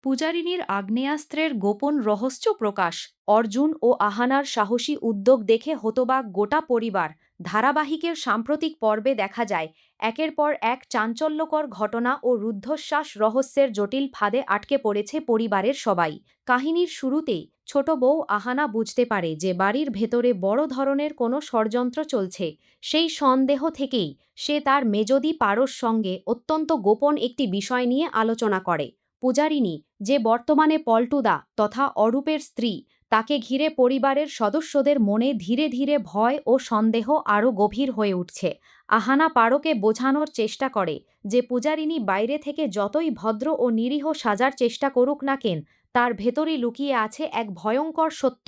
পূজারিনীর আগ্নেয়াস্ত্রের গোপন রহস্য প্রকাশ। অর্জুন ও আহানার সাহসী উদ্যোগ দেখে হতবাক গোটা পরিবার। ধারাবাহিকের সাম্প্রতিক পর্বে দেখা যায় একের পর এক চাঞ্চল্যকর ঘটনা ও রুদ্ধশ্বাস রহস্যের জটিল ফাঁদে আটকে পড়েছে পরিবারের সবাই। কাহিনীর শুরুতেই ছোট বউ আহানা বুঝতে পারে যে বাড়ির ভেতরে বড় ধরনের কোনো ষড়যন্ত্র চলছে। সেই সন্দেহ থেকেই সে তার মেজদি পারোর সঙ্গে অত্যন্ত গোপন একটি বিষয় নিয়ে আলোচনা করে। পূজারিনী, যে বর্তমানে পল্টুদা তথা অরূপের স্ত্রী, তাকে ঘিরে পরিবারের সদস্যদের মনে ধীরে ধীরে ভয় ও সন্দেহ আরও গভীর হয়ে উঠছে। আহানা পারোকে বোঝানোর চেষ্টা করে যে পূজারিনী বাইরে থেকে যতই ভদ্র ও নিরীহ সাজার চেষ্টা করুক না কেন, তার ভেতরই লুকিয়ে আছে এক ভয়ঙ্কর সত্য।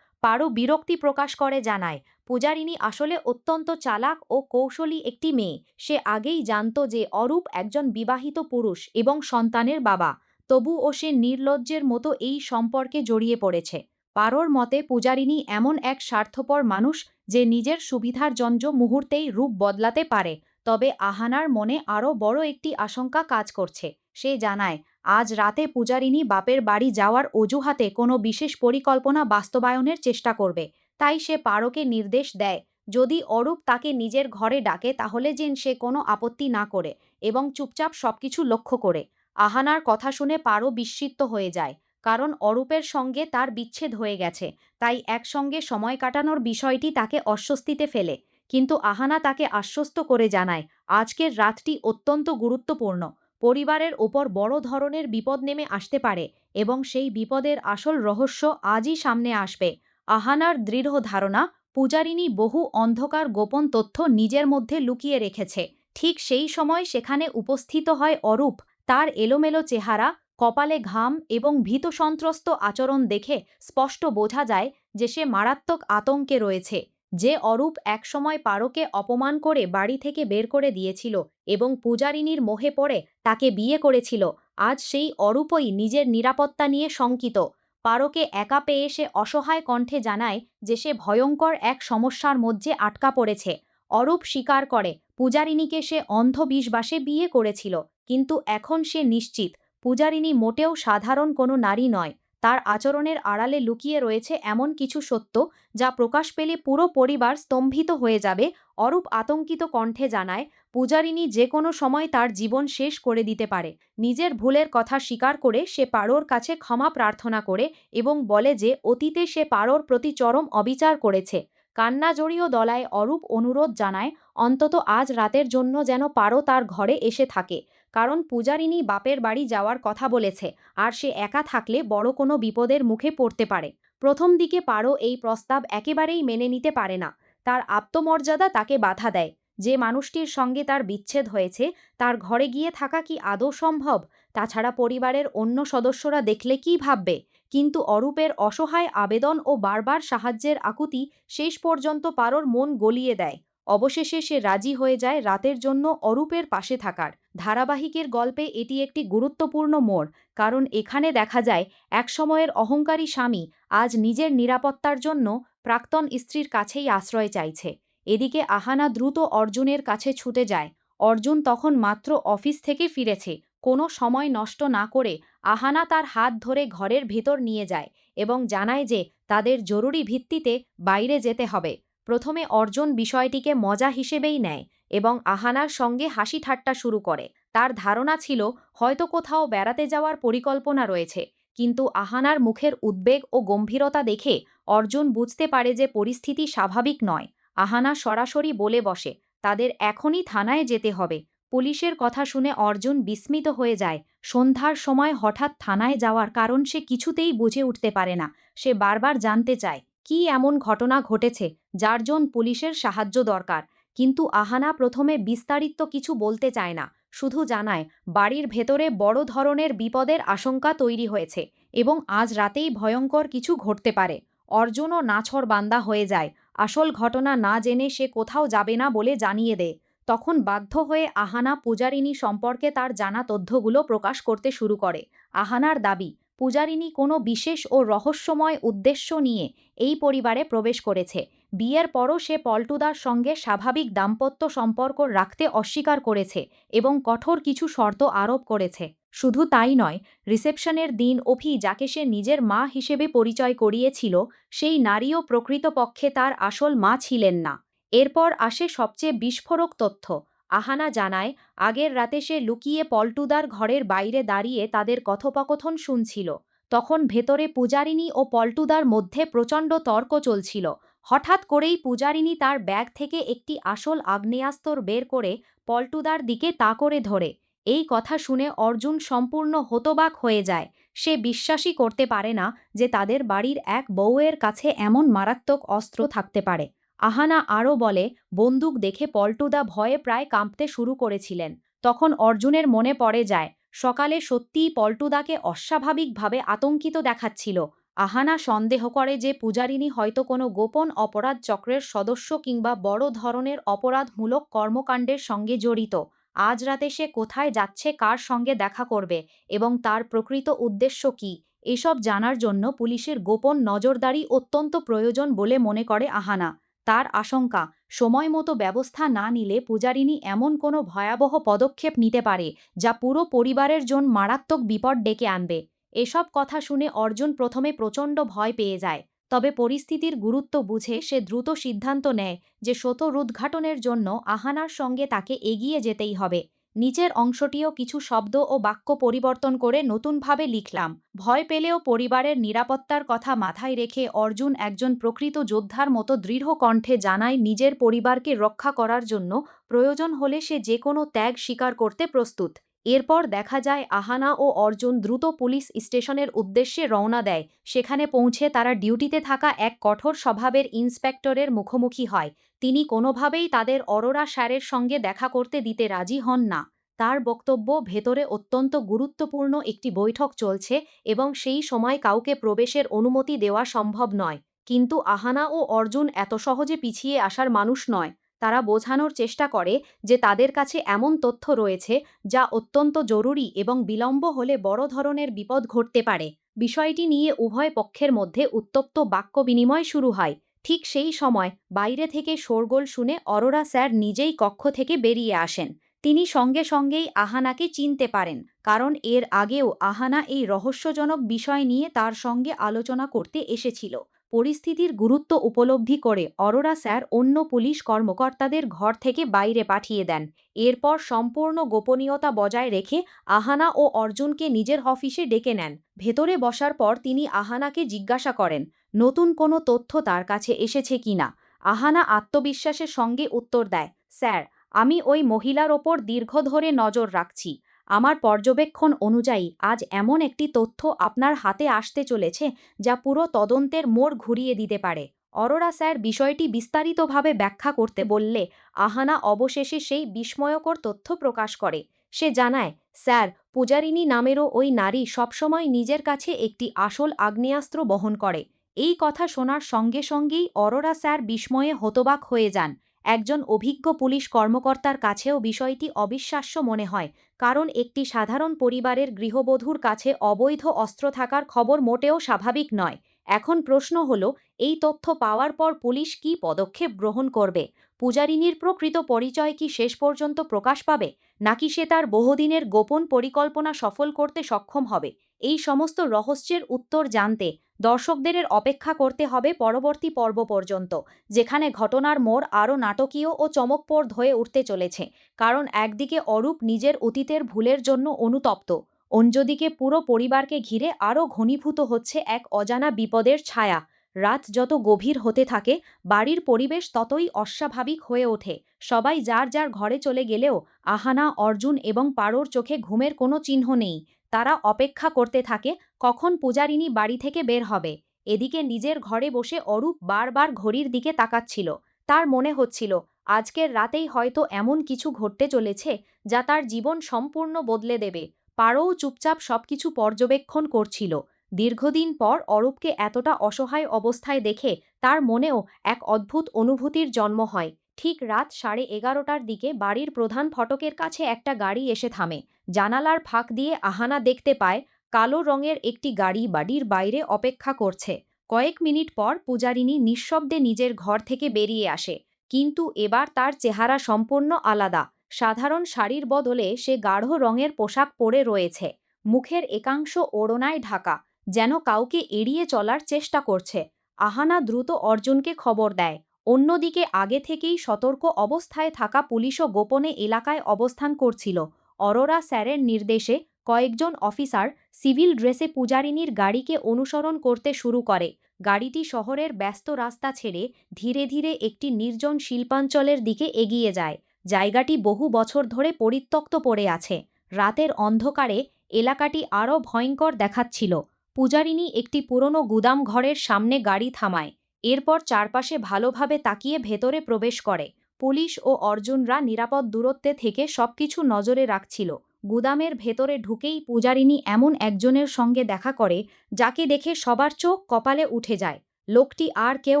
পারো বিরক্তি প্রকাশ করে জানায়, পূজারিনী আসলে অত্যন্ত চালাক ও কৌশলী একটি মেয়ে। সে আগেই জানত যে অরূপ একজন বিবাহিত পুরুষ এবং সন্তানের বাবা, তবুও সে নির্লজ্জের মতো এই সম্পর্কে জড়িয়ে পড়েছে। পারোর মতে পূজারিনী এমন এক স্বার্থপর মানুষ যে নিজের সুবিধার জন্য মুহূর্তেই রূপ বদলাতে পারে। তবে আহানার মনে আরও বড় একটি আশঙ্কা কাজ করছে। সে জানায়, আজ রাতে পূজারিনী বাপের বাড়ি যাওয়ার অজুহাতে কোনো বিশেষ পরিকল্পনা বাস্তবায়নের চেষ্টা করবে। তাই সে পারোকে নির্দেশ দেয়, যদি অরূপ তাকে নিজের ঘরে ডাকে তাহলে যেন সে কোনো আপত্তি না করে এবং চুপচাপ সবকিছু লক্ষ্য করে। আহানার কথা শুনে পারো বিস্মিত হয়ে যায়, কারণ অরূপের সঙ্গে তার বিচ্ছেদ হয়ে গেছে। তাই একসঙ্গে সময় কাটানোর বিষয়টি তাকে অস্বস্তিতে ফেলে। কিন্তু আহানা তাকে আশ্বস্ত করে জানায়, আজকের রাতটি অত্যন্ত গুরুত্বপূর্ণ। পরিবারের ওপর বড় ধরনের বিপদ নেমে আসতে পারে এবং সেই বিপদের আসল রহস্য আজই সামনে আসবে। আহানার দৃঢ় ধারণা, পূজারিনী বহু অন্ধকার গোপন তথ্য নিজের মধ্যে লুকিয়ে রেখেছে। ঠিক সেই সময় সেখানে উপস্থিত হয় অরূপ। তার এলোমেলো চেহারা, কপালে ঘাম এবং ভীতসন্ত্রস্ত আচরণ দেখে স্পষ্ট বোঝা যায় যে সে মারাত্মক আতঙ্কে রয়েছে। যে অরূপ একসময় পারোকে অপমান করে বাড়ি থেকে বের করে দিয়েছিল এবং পূজারিনীর মোহে পড়ে তাকে বিয়ে করেছিল, আজ সেই অরূপই নিজের নিরাপত্তা নিয়ে শঙ্কিত। পারোকে একা পেয়ে সে অসহায় কণ্ঠে জানায় যে সে ভয়ঙ্কর এক সমস্যার মধ্যে আটকা পড়েছে। অরূপ স্বীকার করে পূজারিনীকে সে অন্ধবিশ্বাসে বিয়ে করেছিল, কিন্তু এখন সে নিশ্চিত পূজারিনী মোটেও সাধারণ কোনো নারী নয়। তার আচরণের আড়ালে লুকিয়ে রয়েছে এমন কিছু সত্য যা প্রকাশ পেলে পুরো পরিবার স্তম্ভিত হয়ে যাবে। অরূপ আতঙ্কিত কণ্ঠে জানায়, পূজারিনী যে কোনো সময় তার জীবন শেষ করে দিতে পারে। নিজের ভুলের কথা স্বীকার করে সে পারোর কাছে ক্ষমা প্রার্থনা করে এবং বলে যে অতীতে সে পারোর প্রতি চরম অবিচার করেছে। কান্না জড়িয়ে দলায় অরূপ অনুরোধ জানায়, অন্তত আজ রাতের জন্য যেন পারো তার ঘরে এসে থাকে, কারণ পূজারিনী বাপের বাড়ি যাওয়ার কথা বলেছে আর সে একা থাকলে বড় কোনো বিপদের মুখে পড়তে পারে। প্রথম দিকে পারো এই প্রস্তাব একেবারেই মেনে নিতে পারে না। তার আত্মমর্যাদা তাকে বাধা দেয়। যে মানুষটির সঙ্গে তার বিচ্ছেদ হয়েছে তার ঘরে গিয়ে থাকা কি আদৌ সম্ভব? তাছাড়া পরিবারের অন্য সদস্যরা দেখলে কী ভাববে? কিন্তু অরূপের অসহায় আবেদন ও বারবার সাহায্যের আকুতি শেষ পর্যন্ত পারোর মন গলিয়ে দেয়। অবশেষে সে রাজি হয়ে যায় রাতের জন্য অরূপের পাশে থাকার। ধারাবাহিকের গল্পে এটি একটি গুরুত্বপূর্ণ মোড়, কারণ এখানে দেখা যায় একসময়ের অহংকারী স্বামী আজ নিজের নিরাপত্তার জন্য প্রাক্তন স্ত্রীর কাছেই আশ্রয় চাইছে। এদিকে আহানা দ্রুত অর্জুনের কাছে ছুটে যায়। অর্জুন তখন মাত্র অফিস থেকে ফিরেছে। কোনো সময় নষ্ট না করে আহানা তার হাত ধরে ঘরের ভেতর নিয়ে যায় এবং জানায় যে তাদের জরুরি ভিত্তিতে বাইরে যেতে হবে। প্রথমে অর্জুন বিষয়টিকে মজা হিসেবেই নেয় এবং আহানার সঙ্গে হাসি ঠাট্টা শুরু করে। তার ধারণা ছিল হয়তো কোথাও বেড়াতে যাওয়ার পরিকল্পনা রয়েছে, কিন্তু আহানার মুখের উদ্বেগ ও গম্ভীরতা দেখে অর্জুন বুঝতে পারে যে পরিস্থিতি স্বাভাবিক নয়। আহানা সরাসরি বলে বসে, তাদের এখনই থানায় যেতে হবে। পুলিশের কথা শুনে অর্জুন বিস্মিত হয়ে যায়। সন্ধ্যার সময় হঠাৎ থানায় যাওয়ার কারণ সে কিছুতেই বুঝে উঠতে পারে না। সে বারবার জানতে চায় কী এমন ঘটনা ঘটেছে যার জন্য পুলিশের সাহায্য দরকার। কিন্তু আহানা প্রথমে বিস্তারিত কিছু বলতে চায় না, শুধু জানায় বাড়ির ভেতরে বড় ধরনের বিপদের আশঙ্কা তৈরি হয়েছে এবং আজ রাতেই ভয়ঙ্কর কিছু ঘটতে পারে। অর্জুনও নাছোড়বান্দা হয়ে যায়। আসল ঘটনা না জেনে সে কোথাও যাবে না বলে জানিয়ে দেয়। তখন বাধ্য হয়ে আহানা পূজারিনী সম্পর্কে তার জানা তথ্যগুলো প্রকাশ করতে শুরু করে। আহানার দাবি, পূজারিনী কোনো বিশেষ ও রহস্যময় উদ্দেশ্য নিয়ে এই পরিবারে প্রবেশ করেছে। বিয়ের পরও সে পল্টুদার সঙ্গে স্বাভাবিক দাম্পত্য সম্পর্ক রাখতে অস্বীকার করেছে এবং কঠোর কিছু শর্ত আরোপ করেছে। শুধু তাই নয়, রিসেপশনের দিন অভি যাকে সে নিজের মা হিসেবে পরিচয় করিয়েছিল, সেই নারীও প্রকৃতপক্ষে তার আসল মা ছিলেন না। এরপর আসে সবচেয়ে বিস্ফোরক তথ্য। আহানা জানায়, আগের রাতে সে লুকিয়ে পল্টুদার ঘরের বাইরে দাঁড়িয়ে তাদের কথোপকথন শুনছিল। তখন ভেতরে পূজারিনী ও পল্টুদার মধ্যে প্রচণ্ড তর্ক চলছিল। হঠাৎ করেই পূজারিনী তার ব্যাগ থেকে একটি আসল আগ্নেয়াস্ত্র বের করে পল্টুদার দিকে তাক করে ধরে। এই কথা শুনে অর্জুন সম্পূর্ণ হতবাক হয়ে যায়। সে বিশ্বাসই করতে পারে না যে তাদের বাড়ির এক বউয়ের কাছে এমন মারাত্মক অস্ত্র থাকতে পারে। আহানা আরও বলে, বন্দুক দেখে পল্টুদা ভয়ে প্রায় কাঁপতে শুরু করেছিলেন। তখন অর্জুনের মনে পড়ে যায়, সকালে সত্যিই পল্টুদাকে অস্বাভাবিকভাবে আতঙ্কিত দেখাচ্ছিল। আহানা সন্দেহ করে যে পূজারিনী হয়তো কোনো গোপন অপরাধ চক্রের সদস্য কিংবা বড় ধরনের অপরাধমূলক কর্মকাণ্ডের সঙ্গে জড়িত। আজ রাতে সে কোথায় যাচ্ছে, কার সঙ্গে দেখা করবে এবং তার প্রকৃত উদ্দেশ্য কী, এসব জানার জন্য পুলিশের গোপন নজরদারি অত্যন্ত প্রয়োজন বলে মনে করে আহানা। তার আশঙ্কা, সময়মতো ব্যবস্থা না নিলে পূজারিনী এমন কোনো ভয়াবহ পদক্ষেপ নিতে পারে যা পুরো পরিবারের জন্য মারাত্মক বিপদ ডেকে আনবে। এসব কথা শুনে অর্জুন প্রথমে প্রচণ্ড ভয় পেয়ে যায়। তবে পরিস্থিতির গুরুত্ব বুঝে সে দ্রুত সিদ্ধান্ত নেয় যে সত্য উদ্ঘাটনের জন্য আহানার সঙ্গে তাকে এগিয়ে যেতেই হবে। নিচের অংশটিও কিছু শব্দ ও বাক্য পরিবর্তন করে নতুনভাবে লিখলাম। ভয় পেলেও পরিবারের নিরাপত্তার কথা মাথায় রেখে অর্জুন একজন প্রকৃত যোদ্ধার মতো দৃঢ় কণ্ঠে জানায় নিজের পরিবারকে রক্ষা করার জন্য প্রয়োজন হলে সে যে কোনো ত্যাগ স্বীকার করতে প্রস্তুত। এরপর দেখা যায় আহানা ও অর্জুন দ্রুত পুলিশ স্টেশনের উদ্দেশ্যে রওনা দেয়। সেখানে পৌঁছে তারা ডিউটিতে থাকা এক কঠোর স্বভাবের ইন্সপেক্টরের মুখোমুখি হয়। তিনি কোনোভাবেই তাদের অরোরা স্যারের সঙ্গে দেখা করতে দিতে রাজি হন না। তার বক্তব্য, ভেতরে অত্যন্ত গুরুত্বপূর্ণ একটি বৈঠক চলছে এবং সেই সময় কাউকে প্রবেশের অনুমতি দেওয়া সম্ভব নয়। কিন্তু আহানা ও অর্জুন এত সহজে পিছিয়ে আসার মানুষ নয়। তারা বোঝানোর চেষ্টা করে যে তাদের কাছে এমন তথ্য রয়েছে যা অত্যন্ত জরুরি এবং বিলম্ব হলে বড় ধরনের বিপদ ঘটতে পারে। বিষয়টি নিয়ে উভয় পক্ষের মধ্যে উত্তপ্ত বাক্য বিনিময় শুরু হয়। ঠিক সেই সময় বাইরে থেকে শোরগোল শুনে অরোরা স্যার নিজেই কক্ষ থেকে বেরিয়ে আসেন। তিনি সঙ্গে সঙ্গেই আহানাকে চিনতে পারেন, কারণ এর আগেও আহানা এই রহস্যজনক বিষয় নিয়ে তার সঙ্গে আলোচনা করতে এসেছিল। পরিস্থিতির গুরুত্ব উপলব্ধি করে অরোরা স্যার অন্য পুলিশ কর্মকর্তাদের ঘর থেকে বাইরে পাঠিয়ে দেন। এরপর সম্পূর্ণ গোপনীয়তা বজায় রেখে আহানা ও অর্জুনকে নিজের অফিসে ডেকে নেন। ভেতরে বসার পর তিনি আহানাকে জিজ্ঞাসা করেন নতুন কোনো তথ্য তার কাছে এসেছে কিনা। আহানা আত্মবিশ্বাসের সঙ্গে উত্তর দেয়, স্যার, আমি ওই মহিলার ওপর দীর্ঘ ধরে নজর রাখছি। আমার পর্যবেক্ষণ অনুযায়ী আজ এমন একটি তথ্য আপনার হাতে আসতে চলেছে যা পুরো তদন্তের মোড় ঘুরিয়ে দিতে পারে। অরোরা স্যার বিষয়টি বিস্তারিতভাবে ব্যাখ্যা করতে বললে আহানা অবশেষে সেই বিস্ময়কর তথ্য প্রকাশ করে। সে জানায়, স্যার, পূজারিনী নামেরও ওই নারী সবসময় নিজের কাছে একটি আসল আগ্নেয়াস্ত্র বহন করে। এই কথা শোনার সঙ্গে সঙ্গেই অরোরা স্যার বিস্ময়ে হতবাক হয়ে যান। একজন অভিজ্ঞ পুলিশ কর্মকর্তার কাছেও বিষয়টি অবিশ্বাস্য মনে হয়, কারণ একটি সাধারণ পরিবারের গৃহবধূর কাছে অবৈধ অস্ত্র থাকার খবর মোটেও স্বাভাবিক নয়। এখন প্রশ্ন হল, এই তথ্য পাওয়ার পর পুলিশ কী পদক্ষেপ গ্রহণ করবে? পূজারিনীর প্রকৃত পরিচয় কি শেষ পর্যন্ত প্রকাশ পাবে, নাকি সে তার বহুদিনের গোপন পরিকল্পনা সফল করতে সক্ষম হবে? এই সমস্ত রহস্যের উত্তর জানতে দর্শকদের অপেক্ষা করতে হবে পরবর্তী পর্ব পর্যন্ত, যেখানে ঘটনার মোড় আরও নাটকীয় ও চমকপ্রদ হয়ে উঠতে চলেছে। কারণ একদিকে অরূপ নিজের অতীতের ভুলের জন্য অনুতপ্ত, অন্যদিকে পুরো পরিবারকে ঘিরে আরও ঘনীভূত হচ্ছে এক অজানা বিপদের ছায়া। রাত যত গভীর হতে থাকে, বাড়ির পরিবেশ ততই অস্বাভাবিক হয়ে ওঠে। সবাই যার যার ঘরে চলে গেলেও আহানা, অর্জুন এবং পারোর চোখে ঘুমের কোনো চিহ্ন নেই। তারা অপেক্ষা করতে থাকে কখন পূজারিনী বাড়ি থেকে বের হবে। এদিকে নিজের ঘরে বসে অরূপ বারবার ঘড়ির দিকে তাকাচ্ছিল। তার মনে হচ্ছিল আজকের রাতেই হয়তো এমন কিছু ঘটতে চলেছে যা তার জীবন সম্পূর্ণ বদলে দেবে। পারোও চুপচাপ সবকিছু পর্যবেক্ষণ করছিল। দীর্ঘদিন পর অরূপকে এতটা অসহায় অবস্থায় দেখে তার মনেও এক অদ্ভুত অনুভূতির জন্ম হয়। ঠিক রাত 11:30টার দিকে বাড়ির প্রধান ফটকের কাছে একটা গাড়ি এসে থামে। জানালার ফাঁক দিয়ে আহানা দেখতে পায় কালো রঙের একটি গাড়ি বাড়ির বাইরে অপেক্ষা করছে। কয়েক মিনিট পর পূজারিনী নিঃশব্দে নিজের ঘর থেকে বেরিয়ে আসে। কিন্তু এবার তার চেহারা সম্পূর্ণ আলাদা। সাধারণ শাড়ির বদলে সে গাঢ় রঙের পোশাক পরে রয়েছে। মুখের একাংশ ওড়নায় ঢাকা, যেন কাউকে এড়িয়ে চলার চেষ্টা করছে। আহানা দ্রুত অর্জুনকে খবর দেয়। অন্যদিকে আগে থেকেই সতর্ক অবস্থায় থাকা পুলিশও গোপনে এলাকায় অবস্থান করছিল। অরোরা স্যারের নির্দেশে কয়েকজন অফিসার সিভিল ড্রেসে পূজারিনীর গাড়িকে অনুসরণ করতে শুরু করে। গাড়িটি শহরের ব্যস্ত রাস্তা ছেড়ে ধীরে ধীরে একটি নির্জন শিল্পাঞ্চলের দিকে এগিয়ে যায়। জায়গাটি বহু বছর ধরে পরিত্যক্ত পড়ে আছে। রাতের অন্ধকারে এলাকাটি আরও ভয়ঙ্কর দেখাচ্ছিল। পূজারিনী একটি পুরনো গুদাম ঘরের সামনে গাড়ি থামায়। এরপর চারপাশে ভালোভাবে তাকিয়ে ভেতরে প্রবেশ করে। পুলিশ ও অর্জুনরা নিরাপদ দূরত্বে থেকে সবকিছু নজরে রাখছিল। গুদামের ভেতরে ঢুকেই পূজারিনী এমন একজনের সঙ্গে দেখা করে যাকে দেখে সবার চোখ কপালে উঠে যায়। লোকটি আর কেউ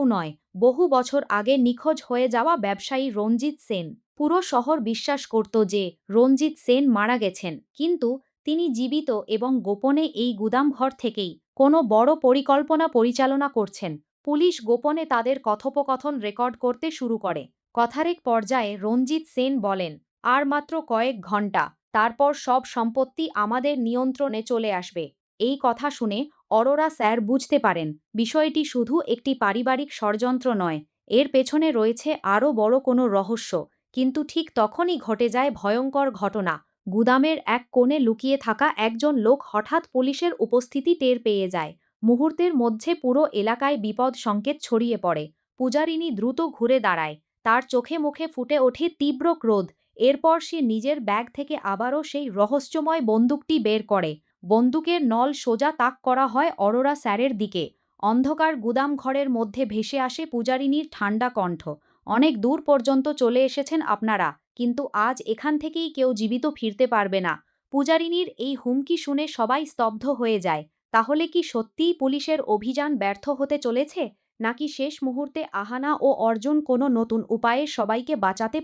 নয়, বহু বছর আগে নিখোঁজ হয়ে যাওয়া ব্যবসায়ী রঞ্জিত সেন। পুরো শহর বিশ্বাস করত যে রঞ্জিত সেন মারা গেছেন, কিন্তু তিনি জীবিত এবং গোপনে এই গুদামঘর থেকেই কোনো বড় পরিকল্পনা পরিচালনা করছেন। পুলিশ গোপনে তাদের কথোপকথন রেকর্ড করতে শুরু করে। কথার এক পর্যায়ে রঞ্জিত সেন বলেন, আর মাত্র কয়েক ঘন্টা, তারপর সব সম্পত্তি আমাদের নিয়ন্ত্রণে চলে আসবে। এই কথা শুনে অরোরা স্যার বুঝতে পারেন বিষয়টি শুধু একটি পারিবারিক ষড়যন্ত্র নয়, এর পেছনে রয়েছে আরও বড় কোনো রহস্য। কিন্তু ঠিক তখনই ঘটে যায় ভয়ঙ্কর ঘটনা। গুদামের এক কোণে লুকিয়ে থাকা একজন লোক হঠাৎ পুলিশের উপস্থিতি টের পেয়ে যায়। মুহূর্তের মধ্যে পুরো এলাকায় বিপদ সংকেত ছড়িয়ে পড়ে। পূজারিনী দ্রুত ঘুরে দাঁড়ায়। তার চোখে মুখে ফুটে ওঠে তীব্র ক্রোধ। এরপর সে নিজের ব্যাগ থেকে আবারও সেই রহস্যময় বন্দুকটি বের করে। বন্দুকের নল সোজা তাক করা হয় অরোরা স্যারের দিকে। অন্ধকার গুদাম ঘরের মধ্যে ভেসে আসে পূজারিনীর ঠান্ডা কণ্ঠ। অনেক দূর পর্যন্ত চলে এসেছেন আপনারা, কিন্তু আজ এখান থেকেই কেউ জীবিত ফিরতে পারবে না। পূজারিনীর এই হুমকি শুনে সবাই স্তব্ধ হয়ে যায়। তাহলে কি সত্যিই পুলিশের অভিযান ব্যর্থ হতে চলেছে, নাকি শেষ মুহূর্তে আহানা ও অর্জুন কোনো নতুন উপায়ে সবাইকে বাঁচাতে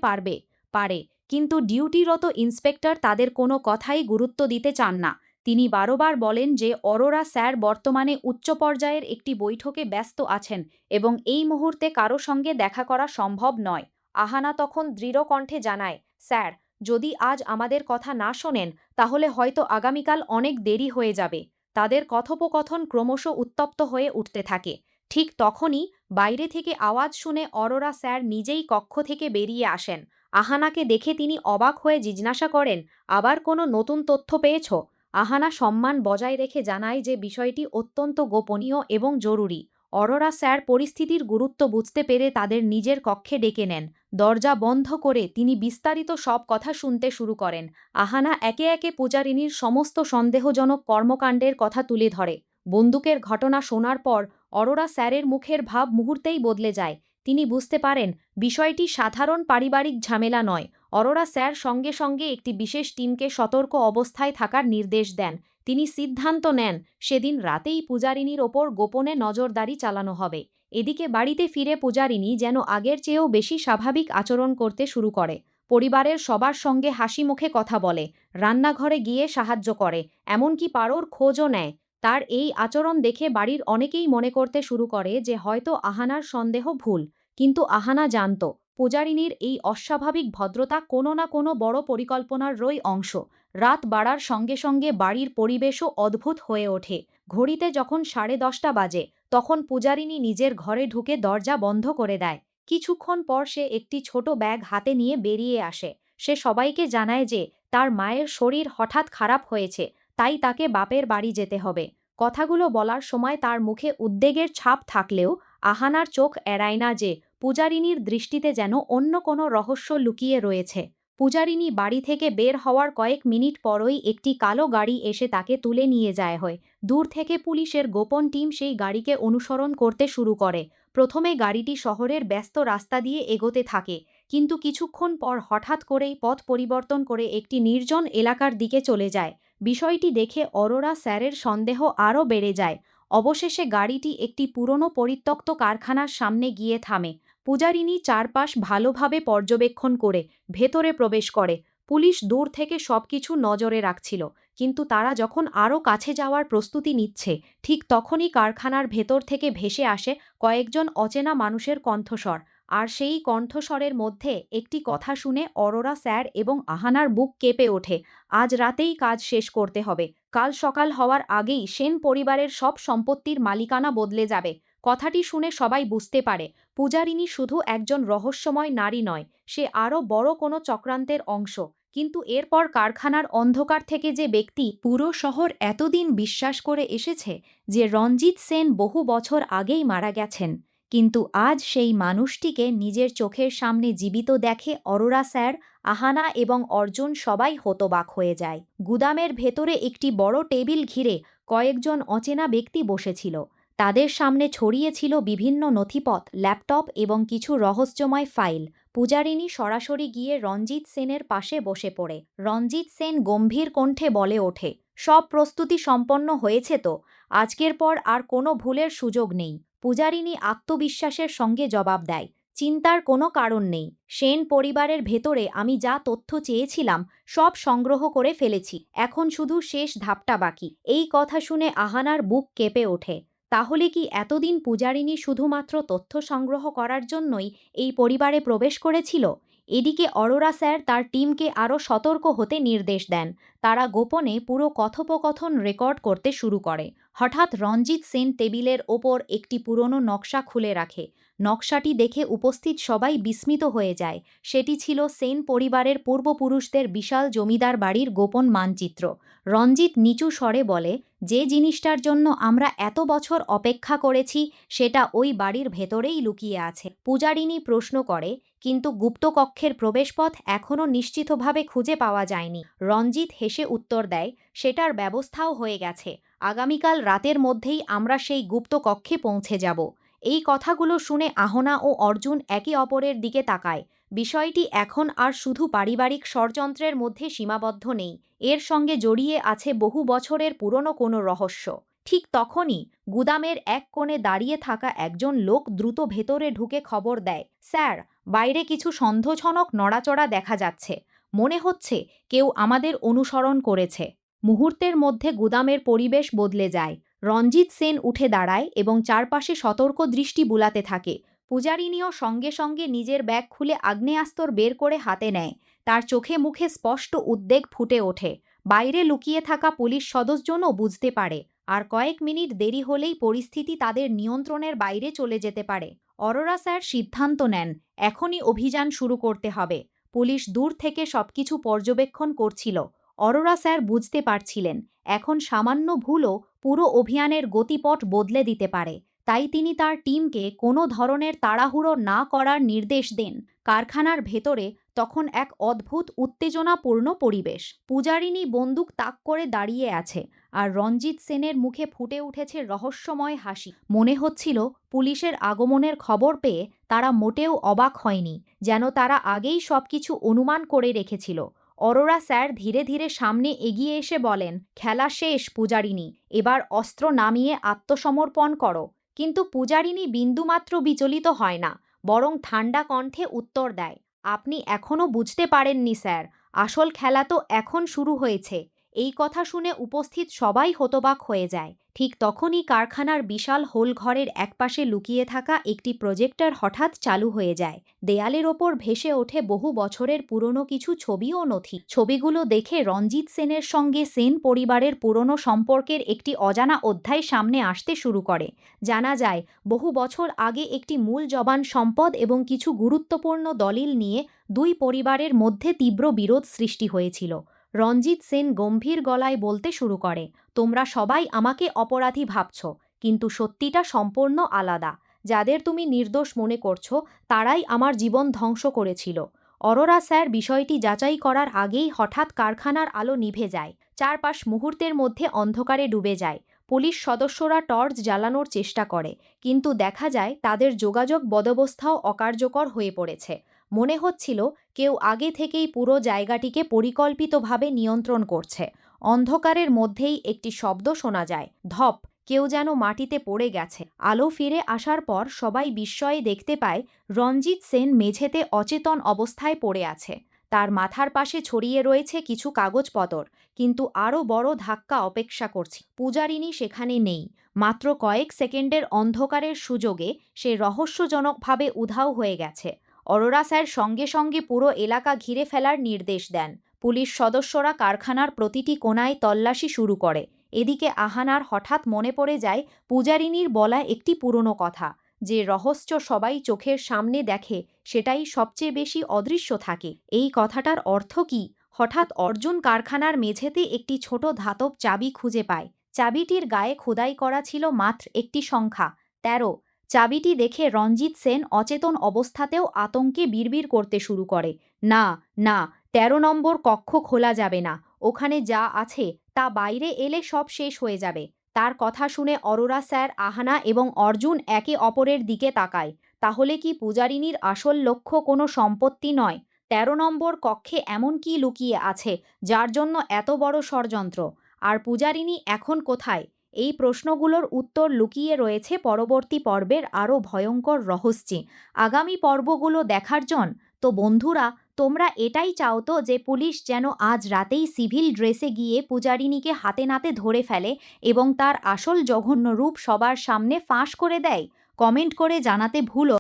পারে। কিন্তু ডিউটিরত ইন্সপেক্টর তাদের কোনো কথাই গুরুত্ব দিতে চান না। তিনি বারবার বলেন যে অরোরা স্যার বর্তমানে উচ্চ পর্যায়ের একটি বৈঠকে ব্যস্ত আছেন এবং এই মুহূর্তে কারো সঙ্গে দেখা করা সম্ভব নয়। আহানা তখন দৃঢ় কণ্ঠে জানায়, স্যার, যদি আজ আমাদের কথা না শোনেন তাহলে হয়তো আগামীকাল অনেক দেরি হয়ে যাবে। তাদের কথোপকথন ক্রমশ উত্তপ্ত হয়ে উঠতে থাকে। ঠিক তখনই বাইরে থেকে আওয়াজ শুনে অরোরা স্যার নিজেই কক্ষ থেকে বেরিয়ে আসেন। আহানাকে দেখে তিনি অবাক হয়ে জিজ্ঞাসা করেন, আবার কোনো নতুন তথ্য পেয়েছ? আহানা সম্মান বজায় রেখে জানায় যে বিষয়টি অত্যন্ত গোপনীয় এবং জরুরি। অরোরা স্যার পরিস্থিতির গুরুত্ব বুঝতে পেরে তাদের নিজের কক্ষে ডেকে নেন। দরজা বন্ধ করে তিনি বিস্তারিত সব কথা শুনতে শুরু করেন। আহানা একে একে পূজারিনীর সমস্ত সন্দেহজনক কর্মকাণ্ডের কথা তুলে ধরে। বন্দুকের ঘটনা শোনার পর অরোরা স্যারের মুখের ভাব মুহূর্তেই বদলে যায়। তিনি বুঝতে পারেন বিষয়টি সাধারণ পারিবারিক ঝামেলা নয়। অরোরা স্যার সঙ্গে সঙ্গে একটি বিশেষ টিমকে সতর্ক অবস্থায় থাকার নির্দেশ দেন। তিনি সিদ্ধান্ত নেন সেদিন রাতেই পূজারিনীর ওপর গোপনে নজরদারি চালানো হবে। এদিকে বাড়িতে ফিরে পূজারিনী যেন আগের চেয়েও বেশি স্বাভাবিক আচরণ করতে শুরু করে। পরিবারের সবার সঙ্গে হাসি মুখে কথা বলে, রান্নাঘরে গিয়ে সাহায্য করে, এমনকি পারোর খোঁজও নেয়। তার এই আচরণ দেখে বাড়ির অনেকেই মনে করতে শুরু করে যে হয়তো আহানার সন্দেহ ভুল। কিন্তু আহানা জানত পূজারিনীর এই অস্বাভাবিক ভদ্রতা কোনো না কোনো বড় পরিকল্পনারই অংশ। রাত বাড়ার সঙ্গে সঙ্গে বাড়ির পরিবেশও অদ্ভুত হয়ে ওঠে। ঘড়িতে যখন 10:30 বাজে, তখন পূজারিনী নিজের ঘরে ঢুকে দরজা বন্ধ করে দেয়। কিছুক্ষণ পর সে একটি ছোট ব্যাগ হাতে নিয়ে বেরিয়ে আসে। সে সবাইকে জানায় যে তার মায়ের শরীর হঠাৎ খারাপ হয়েছে, তাই তাকে বাপের বাড়ি যেতে হবে। কথাগুলো বলার সময় তার মুখে উদ্বেগের ছাপ থাকলেও আহানার চোখ এড়ায় না যে পূজারিনীর দৃষ্টিতে যেন অন্য কোনো রহস্য লুকিয়ে রয়েছে। পূজারিনী বাড়ি থেকে বের হওয়ার কয়েক মিনিট পরই একটি কালো গাড়ি এসে তাকে তুলে নিয়ে যায় হয়। দূর থেকে পুলিশের গোপন টিম সেই গাড়িকে অনুসরণ করতে শুরু করে। প্রথমে গাড়িটি শহরের ব্যস্ত রাস্তা দিয়ে এগোতে থাকে, কিন্তু কিছুক্ষণ পর হঠাৎ করেই পথ পরিবর্তন করে একটি নির্জন এলাকার দিকে চলে যায়। বিষয়টি দেখে অরোরা স্যারের সন্দেহ আরও বেড়ে যায়। অবশেষে গাড়িটি একটি পুরনো পরিত্যক্ত কারখানার সামনে গিয়ে থামে। পূজারিনী চারপাশ ভালোভাবে পর্যবেক্ষণ করে ভেতরে প্রবেশ করে। পুলিশ দূর থেকে সবকিছু নজরে রাখছিল, কিন্তু তারা যখন আরও কাছে যাওয়ার প্রস্তুতি নিচ্ছে, ঠিক তখনই কারখানার ভেতর থেকে ভেসে আসে কয়েকজন অচেনা মানুষের কণ্ঠস্বর। আর সেই কণ্ঠস্বরের মধ্যে একটি কথা শুনে অরোরা স্যার এবং আহানার বুক কেঁপে ওঠে। আজ রাতেই কাজ শেষ করতে হবে। কাল সকাল হওয়ার আগেই সেন পরিবারের সব সম্পত্তির মালিকানা বদলে যাবে। কথাটি শুনে সবাই বুঝতে পারে পূজারিনী শুধু একজন রহস্যময় নারী নয়, সে আরও বড় কোনো চক্রান্তের অংশ। কিন্তু এরপর কারখানার অন্ধকার থেকে যে ব্যক্তি পুরো শহর এতদিন বিশ্বাস করে এসেছে যে রঞ্জিত সেন বহু বছর আগেই মারা গেছেন, কিন্তু আজ সেই মানুষটিকে নিজের চোখের সামনে জীবিত দেখে অরোরা স্যার, আহানা এবং অর্জুন সবাই হতবাক হয়ে যায়। গুদামের ভেতরে একটি বড় টেবিল ঘিরে কয়েকজন অচেনা ব্যক্তি বসেছিল। তাদের সামনে ছড়িয়ে ছিল বিভিন্ন নথিপত্র, ল্যাপটপ এবং কিছু রহস্যময় ফাইল। পূজারিনী সরাসরি গিয়ে রঞ্জিত সেনের পাশে বসে পড়ে। রঞ্জিত সেন গম্ভীর কণ্ঠে বলে ওঠে, সব প্রস্তুতি সম্পন্ন হয়েছে তো? আজকের পর আর কোনো ভুলের সুযোগ নেই। পূজারিনী আত্মবিশ্বাসের সঙ্গে জবাব দেয়, চিন্তার কোনো কারণ নেই। সেন পরিবারের ভেতরে আমি যা তথ্য চেয়েছিলাম সব সংগ্রহ করে ফেলেছি, এখন শুধু শেষ ধাপটা বাকি। এই কথা শুনে আহানার বুক কেঁপে ওঠে। তাহলে কি এতদিন পূজারিনী শুধুমাত্র তথ্য সংগ্রহ করার জন্যই এই পরিবারে প্রবেশ করেছিল? এদিকে অরোরা স্যার তার টিমকে আরও সতর্ক হতে নির্দেশ দেন। তারা গোপনে পুরো কথোপকথন রেকর্ড করতে শুরু করে। হঠাৎ রঞ্জিত সেন টেবিলের ওপর একটি পুরনো নকশা খুলে রাখে। নকশাটি দেখে উপস্থিত সবাই বিস্মিত হয়ে যায়। সেটি ছিল সেন পরিবারের পূর্বপুরুষদের বিশাল জমিদার বাড়ির গোপন মানচিত্র। রঞ্জিত নিচু স্বরে বলে, যে জিনিসটার জন্য আমরা এত বছর অপেক্ষা করেছি সেটা ওই বাড়ির ভেতরেই লুকিয়ে আছে। পূজারিনী প্রশ্ন করে, কিন্তু গুপ্তকক্ষের প্রবেশপথ এখনও নিশ্চিতভাবে খুঁজে পাওয়া যায়নি। রঞ্জিত হেসে উত্তর দেয়, সেটার ব্যবস্থাও হয়ে গেছে। আগামীকাল রাতের মধ্যেই আমরা সেই গুপ্ত কক্ষে পৌঁছে যাব। এই কথাগুলো শুনে আহনা ও অর্জুন একে অপরের দিকে তাকায়। বিষয়টি এখন আর শুধু পারিবারিক ষড়যন্ত্রের মধ্যে সীমাবদ্ধ নেই, এর সঙ্গে জড়িয়ে আছে বহু বছরের পুরনো কোনো রহস্য। ঠিক তখনই গুদামের এক কোণে দাঁড়িয়ে থাকা একজন লোক দ্রুত ভেতরে ঢুকে খবর দেয়, স্যার, বাইরে কিছু সন্দেহজনক নড়াচড়া দেখা যাচ্ছে। মনে হচ্ছে কেউ আমাদের অনুসরণ করেছে। মুহূর্তের মধ্যে গুদামের পরিবেশ বদলে যায়। রঞ্জিত সেন উঠে দাঁড়ায় এবং চারপাশে সতর্ক দৃষ্টি বুলাতে থাকে। পূজারিনীও সঙ্গে সঙ্গে নিজের ব্যাগ খুলে আগ্নেয়াস্ত্র বের করে হাতে নেয়। তার চোখে মুখে স্পষ্ট উদ্বেগ ফুটে ওঠে। বাইরে লুকিয়ে থাকা পুলিশ সদস্যজনও বুঝতে পারে, আর কয়েক মিনিট দেরি হলেই পরিস্থিতি তাদের নিয়ন্ত্রণের বাইরে চলে যেতে পারে। অরোরা স্যার সিদ্ধান্ত নেন, এখনই অভিযান শুরু করতে হবে। পুলিশ দূর থেকে সবকিছু পর্যবেক্ষণ করছিল। অরোরা স্যার বুঝতে পারছিলেন, এখন সামান্য ভুলও পুরো অভিযানের গতিপথ বদলে দিতে পারে। তাই তিনি তার টিমকে কোনো ধরনের তাড়াহুড়ো না করার নির্দেশ দেন। কারখানার ভেতরে তখন এক অদ্ভুত উত্তেজনাপূর্ণ পরিবেশ। পূজারিনী বন্দুক তাক করে দাঁড়িয়ে আছে, আর রঞ্জিত সেনের মুখে ফুটে উঠেছে রহস্যময় হাসি। মনে হচ্ছিল পুলিশের আগমনের খবর পেয়ে তারা মোটেও অবাক হয়নি, যেন তারা আগেই সবকিছু অনুমান করে রেখেছিল। অরোরা স্যার ধীরে ধীরে সামনে এগিয়ে এসে বলেন, খেলা শেষ পূজারিনী, এবার অস্ত্র নামিয়ে আত্মসমর্পণ করো। কিন্তু পূজারিনী বিন্দুমাত্র বিচলিত হয় না, বরং ঠান্ডা কণ্ঠে উত্তর দেয়, আপনি এখনও বুঝতে পারেননি স্যার, আসল খেলা তো এখন শুরু হয়েছে। এই কথা শুনে উপস্থিত সবাই হতবাক হয়ে যায়। ঠিক তখনই কারখানার বিশাল হোলঘরের একপাশে লুকিয়ে থাকা একটি প্রজেক্টর হঠাৎ চালু হয়ে যায়। দেয়ালের ওপর ভেসে ওঠে বহু বছরের পুরনো কিছু ছবি ও নথি। ছবিগুলো দেখে রঞ্জিত সেনের সঙ্গে সেন পরিবারের পুরনো সম্পর্কের একটি অজানা অধ্যায় সামনে আসতে শুরু করে। জানা যায়, বহু বছর আগে একটি মূল জবান সম্পদ এবং কিছু গুরুত্বপূর্ণ দলিল নিয়ে দুই পরিবারের মধ্যে তীব্র বিরোধ সৃষ্টি হয়েছিল। রঞ্জিত সেন গম্ভীর গলায় বলতে শুরু করে, তোমরা সবাই আমাকে অপরাধী ভাবছ, কিন্তু সত্যিটা সম্পূর্ণ আলাদা। যাদের তুমি নির্দোষ মনে করছো তারাই আমার জীবন ধ্বংস করেছিল। অরোরা স্যার বিষয়টি যাচাই করার আগেই হঠাৎ কারখানার আলো নিভে যায়। চারপাশ মুহূর্তের মধ্যে অন্ধকারে ডুবে যায়। পুলিশ সদস্যরা টর্চ জ্বালানোর চেষ্টা করে, কিন্তু দেখা যায় তাদের যোগাযোগ ব্যবস্থাও অকার্যকর হয়ে পড়েছে। মনে হচ্ছিল কেউ আগে থেকেই পুরো জায়গাটিকে পরিকল্পিতভাবে নিয়ন্ত্রণ করছে। অন্ধকারের মধ্যেই একটি শব্দ শোনা যায়, ধপ, কেউ যেন মাটিতে পড়ে গেছে। আলো ফিরে আসার পর সবাই বিস্ময়ে দেখতে পায় রঞ্জিত সেন মেঝেতে অচেতন অবস্থায় পড়ে আছে। তার মাথার পাশে ছড়িয়ে রয়েছে কিছু কাগজপত্র, কিন্তু আরও বড় ধাক্কা অপেক্ষা করছে। পূজারিনী সেখানে নেই। মাত্র কয়েক সেকেন্ডের অন্ধকারের সুযোগে সে রহস্যজনকভাবে উধাও হয়ে গেছে। অরোরা স্যার সঙ্গে সঙ্গে পুরো এলাকা ঘিরে ফেলার নির্দেশ দেন। পুলিশ সদস্যরা কারখানার প্রতিটি কোণায় তল্লাশি শুরু করে। এদিকে আহানার হঠাৎ মনে পড়ে যায় পূজারিনীর বলা একটি পুরনো কথা, যে রহস্য সবাই চোখের সামনে দেখে সেটাই সবচেয়ে বেশি অদৃশ্য থাকে। এই কথাটার অর্থ কি? হঠাৎ অর্জুন কারখানার মেঝেতে একটি ছোট ধাতব চাবি খুঁজে পায়। চাবিটির গায়ে খোদাই করা ছিল মাত্র একটি সংখ্যা, ১৩। চাবিটি দেখে রঞ্জিত সেন অচেতন অবস্থাতেও আতঙ্কে বিড়বিড় করতে শুরু করে, না, না, ১৩ নম্বর কক্ষ খোলা যাবে না। ওখানে যা আছে তা বাইরে এলে সব শেষ হয়ে যাবে। তার কথা শুনে অরোরা স্যার, আহানা এবং অর্জুন একে অপরের দিকে তাকায়। তাহলে কি পূজারিনীর আসল লক্ষ্য কোনো সম্পত্তি নয়? ১৩ নম্বর কক্ষে এমন কি লুকিয়ে আছে যার জন্য এত বড় ষড়যন্ত্র? আর পূজারিনী এখন কোথায়? এই প্রশ্নগুলোর উত্তর লুকিয়ে রয়েছে পরবর্তী পর্বের আরও ভয়ঙ্কর রহস্যে। আগামী পর্বগুলো দেখার জন্য তো বন্ধুরা, তোমরা এটাই চাও তো যে পুলিশ যেন আজ রাতেই সিভিল ড্রেসে গিয়ে পূজারিনীকে হাতে নাতে ধরে ফেলে এবং তার আসল জঘন্য রূপ সবার সামনে ফাঁস করে দেয়? কমেন্ট করে জানাতে ভুলো।